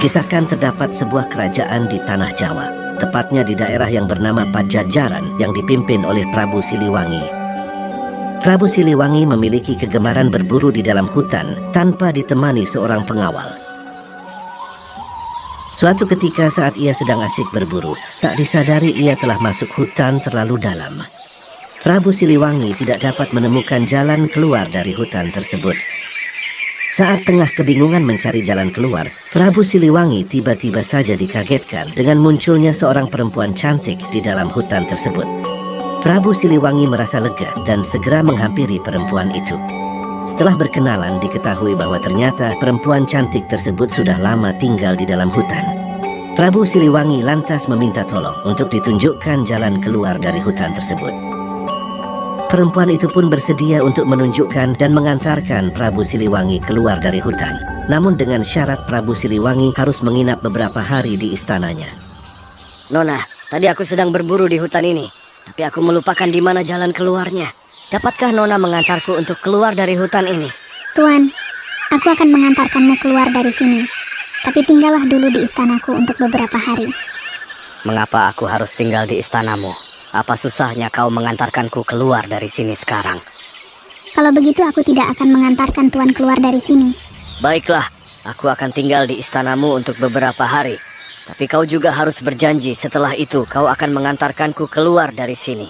Dikisahkan terdapat sebuah kerajaan di tanah Jawa, tepatnya di daerah yang bernama Pajajaran yang dipimpin oleh Prabu Siliwangi. Prabu Siliwangi memiliki kegemaran berburu di dalam hutan tanpa ditemani seorang pengawal. Suatu ketika saat ia sedang asyik berburu, tak disadari ia telah masuk hutan terlalu dalam. Prabu Siliwangi tidak dapat menemukan jalan keluar dari hutan tersebut. Saat tengah kebingungan mencari jalan keluar, Prabu Siliwangi tiba-tiba saja dikagetkan dengan munculnya seorang perempuan cantik di dalam hutan tersebut. Prabu Siliwangi merasa lega dan segera menghampiri perempuan itu. Setelah berkenalan, diketahui bahwa ternyata perempuan cantik tersebut sudah lama tinggal di dalam hutan. Prabu Siliwangi lantas meminta tolong untuk ditunjukkan jalan keluar dari hutan tersebut. Perempuan itu pun bersedia untuk menunjukkan dan mengantarkan Prabu Siliwangi keluar dari hutan. Namun dengan syarat Prabu Siliwangi harus menginap beberapa hari di istananya. Nona, tadi aku sedang berburu di hutan ini, tapi aku melupakan di mana jalan keluarnya. Dapatkah Nona mengantarku untuk keluar dari hutan ini? Tuan, aku akan mengantarkanmu keluar dari sini. Tapi tinggallah dulu di istanaku untuk beberapa hari. Mengapa aku harus tinggal di istanamu? Apa susahnya kau mengantarkanku keluar dari sini sekarang? Kalau begitu aku tidak akan mengantarkan Tuan keluar dari sini. Baiklah, aku akan tinggal di istanamu untuk beberapa hari. Tapi kau juga harus berjanji setelah itu kau akan mengantarkanku keluar dari sini.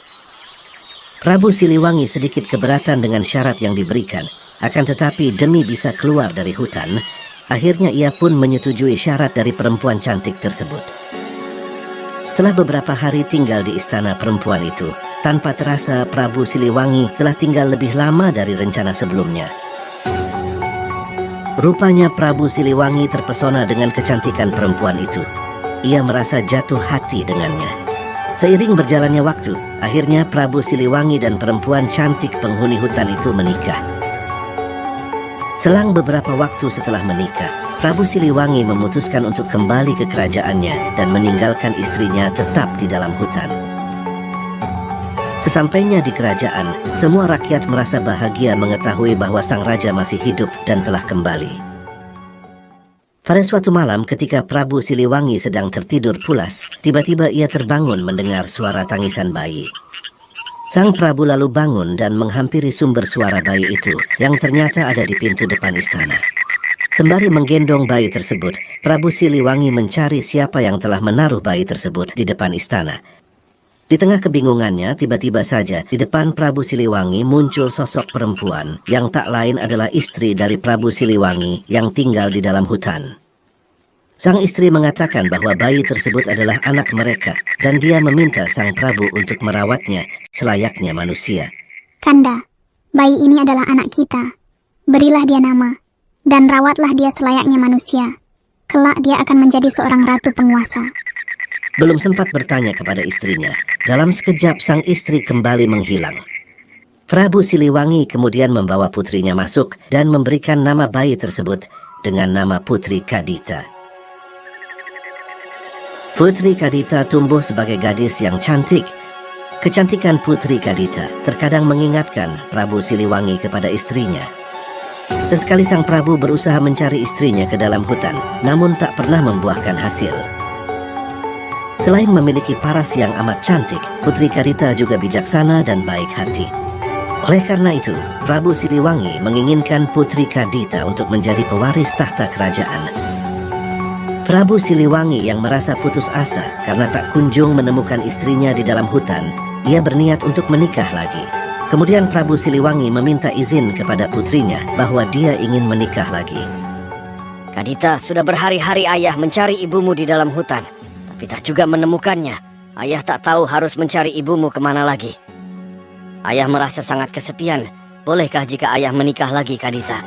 Prabu Siliwangi sedikit keberatan dengan syarat yang diberikan. Akan tetapi demi bisa keluar dari hutan, akhirnya ia pun menyetujui syarat dari perempuan cantik tersebut. Setelah beberapa hari tinggal di istana perempuan itu, tanpa terasa Prabu Siliwangi telah tinggal lebih lama dari rencana sebelumnya. Rupanya Prabu Siliwangi terpesona dengan kecantikan perempuan itu. Ia merasa jatuh hati dengannya. Seiring berjalannya waktu, akhirnya Prabu Siliwangi dan perempuan cantik penghuni hutan itu menikah. Selang beberapa waktu setelah menikah, Prabu Siliwangi memutuskan untuk kembali ke kerajaannya dan meninggalkan istrinya tetap di dalam hutan. Sesampainya di kerajaan, semua rakyat merasa bahagia mengetahui bahwa sang raja masih hidup dan telah kembali. Pada suatu malam ketika Prabu Siliwangi sedang tertidur pulas, tiba-tiba ia terbangun mendengar suara tangisan bayi. Sang Prabu lalu bangun dan menghampiri sumber suara bayi itu yang ternyata ada di pintu depan istana. Sembari menggendong bayi tersebut, Prabu Siliwangi mencari siapa yang telah menaruh bayi tersebut di depan istana. Di tengah kebingungannya, tiba-tiba saja di depan Prabu Siliwangi muncul sosok perempuan yang tak lain adalah istri dari Prabu Siliwangi yang tinggal di dalam hutan. Sang istri mengatakan bahwa bayi tersebut adalah anak mereka dan dia meminta sang Prabu untuk merawatnya selayaknya manusia. Kanda, bayi ini adalah anak kita. Berilah dia nama. Dan rawatlah dia selayaknya manusia. Kelak dia akan menjadi seorang ratu penguasa. Belum sempat bertanya kepada istrinya, dalam sekejap sang istri kembali menghilang. Prabu Siliwangi kemudian membawa putrinya masuk dan memberikan nama bayi tersebut dengan nama Putri Kadita. Putri Kadita tumbuh sebagai gadis yang cantik. Kecantikan Putri Kadita terkadang mengingatkan Prabu Siliwangi kepada istrinya. Sesekali sang Prabu berusaha mencari istrinya ke dalam hutan, namun tak pernah membuahkan hasil. Selain memiliki paras yang amat cantik, Putri Kadita juga bijaksana dan baik hati. Oleh karena itu, Prabu Siliwangi menginginkan Putri Kadita untuk menjadi pewaris tahta kerajaan. Prabu Siliwangi yang merasa putus asa karena tak kunjung menemukan istrinya di dalam hutan, ia berniat untuk menikah lagi. Kemudian Prabu Siliwangi meminta izin kepada putrinya bahwa dia ingin menikah lagi. Kadita, sudah berhari-hari ayah mencari ibumu di dalam hutan, tapi tak juga menemukannya. Ayah tak tahu harus mencari ibumu kemana lagi. Ayah merasa sangat kesepian. Bolehkah jika ayah menikah lagi, Kadita?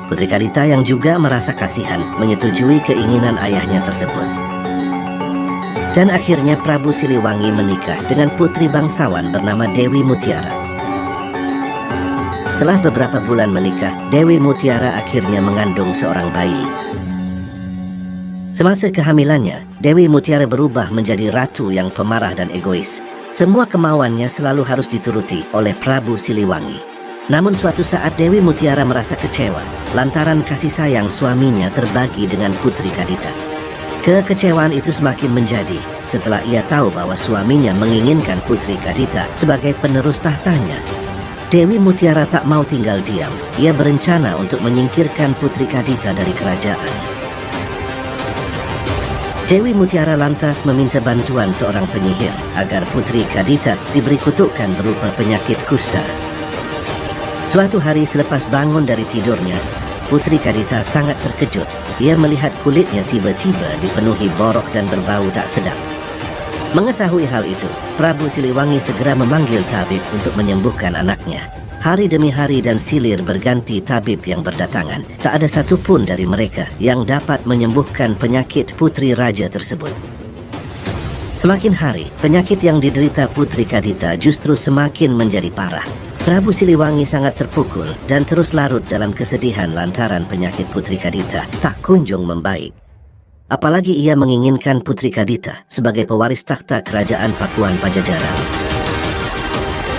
Putri Kadita yang juga merasa kasihan menyetujui keinginan ayahnya tersebut. Dan akhirnya Prabu Siliwangi menikah dengan putri bangsawan bernama Dewi Mutiara. Setelah beberapa bulan menikah, Dewi Mutiara akhirnya mengandung seorang bayi. Semasa kehamilannya, Dewi Mutiara berubah menjadi ratu yang pemarah dan egois. Semua kemauannya selalu harus dituruti oleh Prabu Siliwangi. Namun suatu saat Dewi Mutiara merasa kecewa lantaran kasih sayang suaminya terbagi dengan Putri Kadita. Kekecewaan itu semakin menjadi setelah ia tahu bahwa suaminya menginginkan Putri Kadita sebagai penerus tahtanya. Dewi Mutiara tak mau tinggal diam. Ia berencana untuk menyingkirkan Putri Kadita dari kerajaan. Dewi Mutiara lantas meminta bantuan seorang penyihir agar Putri Kadita diberi kutukan berupa penyakit kusta. Suatu hari selepas bangun dari tidurnya, Putri Kadita sangat terkejut. Ia melihat kulitnya tiba-tiba dipenuhi borok dan berbau tak sedap. Mengetahui hal itu, Prabu Siliwangi segera memanggil tabib untuk menyembuhkan anaknya. Hari demi hari dan silir berganti tabib yang berdatangan. Tak ada satupun dari mereka yang dapat menyembuhkan penyakit putri raja tersebut. Semakin hari, penyakit yang diderita Putri Kadita justru semakin menjadi parah. Prabu Siliwangi sangat terpukul dan terus larut dalam kesedihan lantaran penyakit Putri Kadita tak kunjung membaik. Apalagi ia menginginkan Putri Kadita sebagai pewaris takhta kerajaan Pakuan Pajajaran.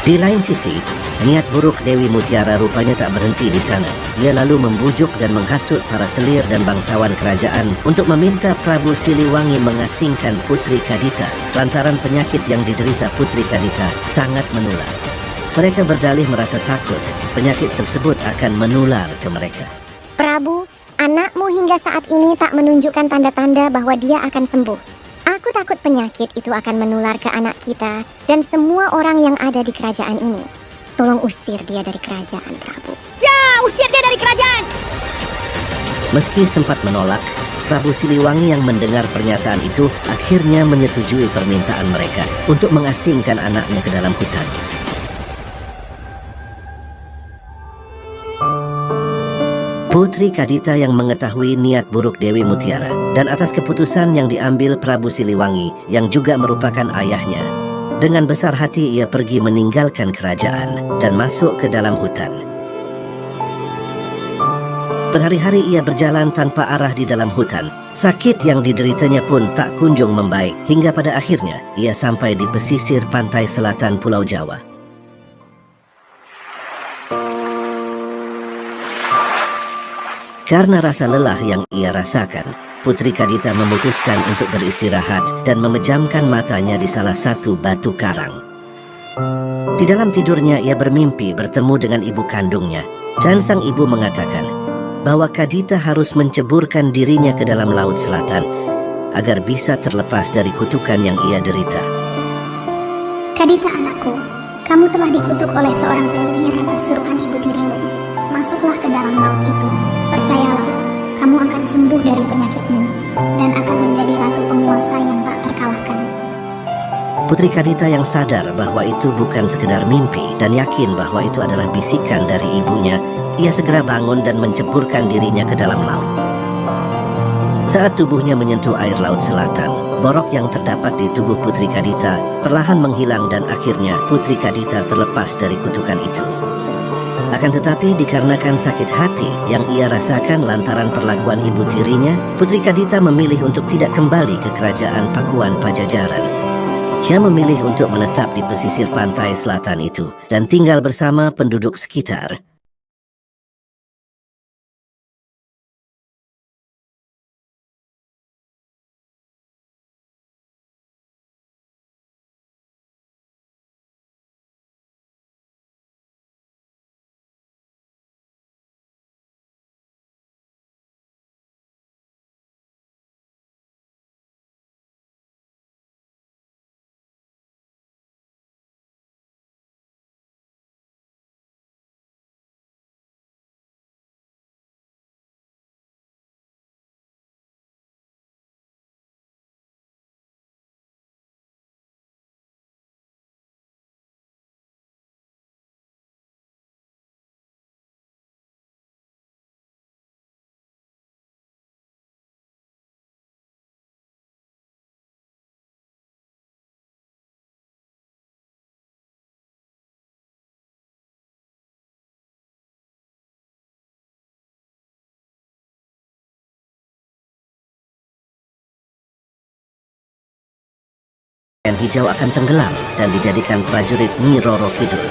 Di lain sisi, niat buruk Dewi Mutiara rupanya tak berhenti di sana. Ia lalu membujuk dan menghasut para selir dan bangsawan kerajaan untuk meminta Prabu Siliwangi mengasingkan Putri Kadita lantaran penyakit yang diderita Putri Kadita sangat menular. Mereka berdalih merasa takut penyakit tersebut akan menular ke mereka. Prabu, anakmu hingga saat ini tak menunjukkan tanda-tanda bahwa dia akan sembuh. Aku takut penyakit itu akan menular ke anak kita dan semua orang yang ada di kerajaan ini. Tolong usir dia dari kerajaan, Prabu. Ya, usir dia dari kerajaan! Meski sempat menolak, Prabu Siliwangi yang mendengar pernyataan itu akhirnya menyetujui permintaan mereka untuk mengasingkan anaknya ke dalam hutan. Putri Kadita yang mengetahui niat buruk Dewi Mutiara dan atas keputusan yang diambil Prabu Siliwangi yang juga merupakan ayahnya, dengan besar hati ia pergi meninggalkan kerajaan dan masuk ke dalam hutan. Berhari-hari ia berjalan tanpa arah di dalam hutan. Sakit yang dideritanya pun tak kunjung membaik hingga pada akhirnya ia sampai di pesisir pantai selatan Pulau Jawa. Karena rasa lelah yang ia rasakan, Putri Kadita memutuskan untuk beristirahat dan memejamkan matanya di salah satu batu karang. Di dalam tidurnya ia bermimpi bertemu dengan ibu kandungnya dan sang ibu mengatakan bahwa Kadita harus menceburkan dirinya ke dalam Laut Selatan agar bisa terlepas dari kutukan yang ia derita. Kadita anakku, kamu telah dikutuk oleh seorang penyihir atas suruhan ibu tirimu. Masuklah ke dalam laut itu. Percayalah, kamu akan sembuh dari penyakitmu dan akan menjadi ratu penguasa yang tak terkalahkan. Putri Kadita yang sadar bahwa itu bukan sekedar mimpi dan yakin bahwa itu adalah bisikan dari ibunya, ia segera bangun dan menceburkan dirinya ke dalam laut. Saat tubuhnya menyentuh air Laut Selatan, borok yang terdapat di tubuh Putri Kadita perlahan menghilang dan akhirnya Putri Kadita terlepas dari kutukan itu. Akan tetapi dikarenakan sakit hati yang ia rasakan lantaran perlakuan ibu tirinya, Putri Kadita memilih untuk tidak kembali ke kerajaan Pakuan Pajajaran. Ia memilih untuk menetap di pesisir pantai selatan itu dan tinggal bersama penduduk sekitar. Hijau akan tenggelam dan dijadikan prajurit Nyi Roro Kidul.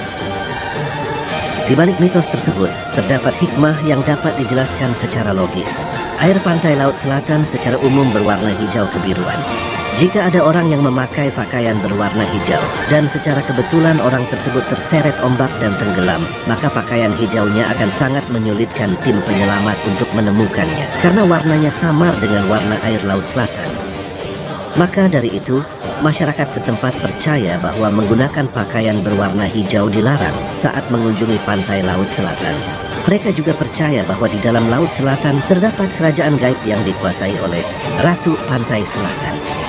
Di balik mitos tersebut, terdapat hikmah yang dapat dijelaskan secara logis. Air pantai Laut Selatan secara umum berwarna hijau kebiruan. Jika ada orang yang memakai pakaian berwarna hijau dan secara kebetulan orang tersebut terseret ombak dan tenggelam, maka pakaian hijaunya akan sangat menyulitkan tim penyelamat untuk menemukannya karena warnanya samar dengan warna air Laut Selatan. Maka dari itu, masyarakat setempat percaya bahwa menggunakan pakaian berwarna hijau dilarang saat mengunjungi pantai Laut Selatan. Mereka juga percaya bahwa di dalam Laut Selatan terdapat kerajaan gaib yang dikuasai oleh Ratu Pantai Selatan.